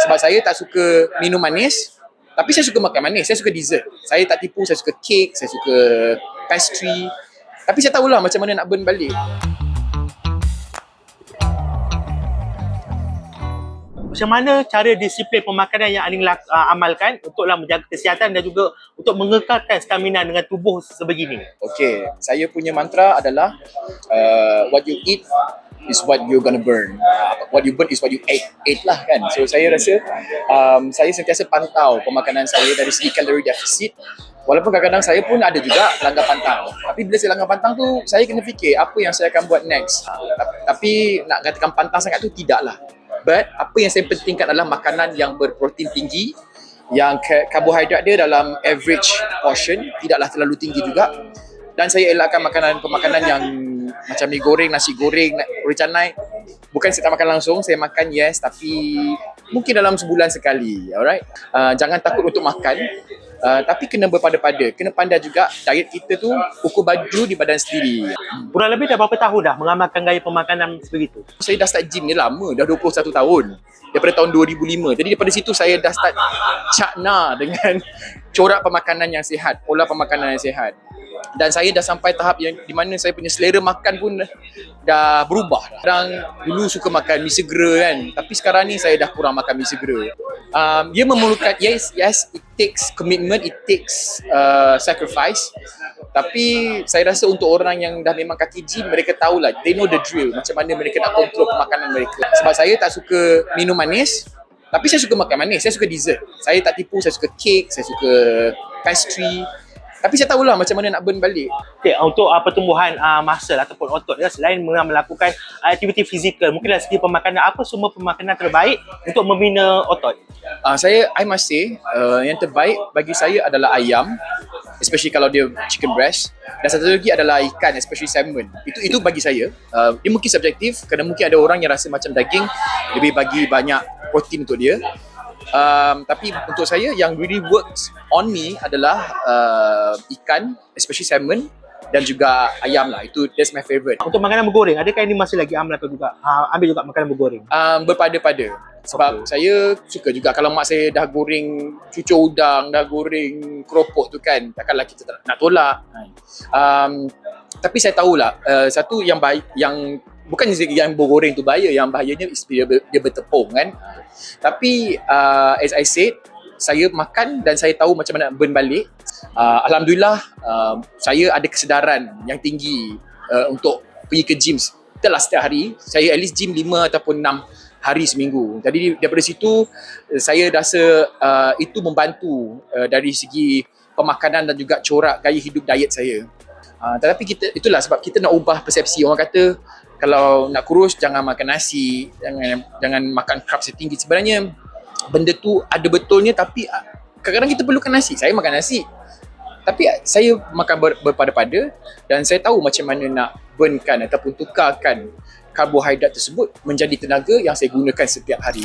Sebab saya tak suka minum manis, tapi saya suka makan manis, saya suka dessert. Saya tak tipu, saya suka kek, saya suka pastry. Tapi saya tahulah macam mana nak burn balik. Macam mana cara disiplin pemakanan yang Aning amalkan untuklah menjaga kesihatan dan juga untuk mengekalkan stamina dengan tubuh sebegini? Okay, saya punya mantra adalah what you eat is what you're gonna burn. What you burn is what you ate lah kan. So saya rasa saya sentiasa pantau pemakanan saya dari segi kalori deficit. Walaupun kadang-kadang saya pun ada juga langgar pantang. Tapi bila saya langgar pantang tu, saya kena fikir apa yang saya akan buat next. Tapi nak katakan pantang sangat tu, tidaklah. But apa yang saya pentingkan adalah makanan yang berprotein tinggi, yang karbohidrat dia dalam average portion, tidaklah terlalu tinggi juga. Dan saya elakkan pemakanan yang macam mi goreng, nasi goreng, kuih canai. Bukan saya tak makan langsung, saya makan yes, tapi mungkin dalam sebulan sekali. Alright. Jangan takut untuk makan. Tapi kena berpada-pada, kena pandai juga diet kita tu ukur baju di badan sendiri. Kurang lebih dah berapa tahun dah mengamalkan gaya pemakanan sebegitu? Saya dah start gym ni lama, dah 21 tahun. Daripada tahun 2005. Jadi daripada situ saya dah start cakna dengan corak pemakanan yang sihat, pola pemakanan yang sihat. Dan saya dah sampai tahap yang di mana saya punya selera makan pun dah berubah. Kadang dulu suka makan mi segera kan, tapi sekarang ni saya dah kurang makan mi segera. Dia memerlukan, yes, it takes commitment, it takes sacrifice. Tapi saya rasa untuk orang yang dah memang kaki gym, mereka tahulah, they know the drill, macam mana mereka nak kontrol pemakanan mereka. Sebab saya tak suka minum manis, tapi saya suka makan manis, saya suka dessert. Saya tak tipu, saya suka kek, saya suka pastry. Tapi saya tahulah macam mana nak burn balik. Okay, untuk pertumbuhan muscle ataupun otot ya, selain melakukan aktiviti fizikal, mungkin dari segi pemakanan, apa semua pemakanan terbaik untuk membina otot? I must say, yang terbaik bagi saya adalah ayam, especially kalau dia chicken breast, dan satu lagi adalah ikan, especially salmon. Itu bagi saya. Dia mungkin subjektif, kerana mungkin ada orang yang rasa macam daging lebih bagi banyak protein untuk dia. Tapi untuk saya yang really works on me adalah ikan, especially salmon, dan juga ayam lah. That's my favourite. Untuk makanan bergoreng, adakah ini masih lagi amalkan juga? Ambil juga makanan bergoreng? Berpada-pada. Sebab saya suka juga kalau mak saya dah goreng cucur udang, dah goreng keropok tu kan, takkanlah kita nak tolak. Tapi saya tahulah satu yang baik, yang bukan yang bergoreng tu bahaya, yang bahayanya dia bertepung kan. Tapi as I said, saya makan dan saya tahu macam mana nak burn balik. Alhamdulillah, saya ada kesedaran yang tinggi untuk pergi ke gym setiap hari. Saya at least gym 5 ataupun 6 hari seminggu. Jadi daripada situ saya rasa itu membantu dari segi pemakanan dan juga corak gaya hidup diet saya. Tetapi itulah sebab kita nak ubah persepsi. Orang kata kalau nak kurus jangan makan nasi, jangan makan carbs yang tinggi. Sebenarnya benda tu ada betulnya, tapi kadang-kadang kita perlukan nasi. Saya makan nasi, tapi saya makan berpada-pada dan saya tahu macam mana nak burnkan ataupun tukarkan karbohidrat tersebut menjadi tenaga yang saya gunakan setiap hari.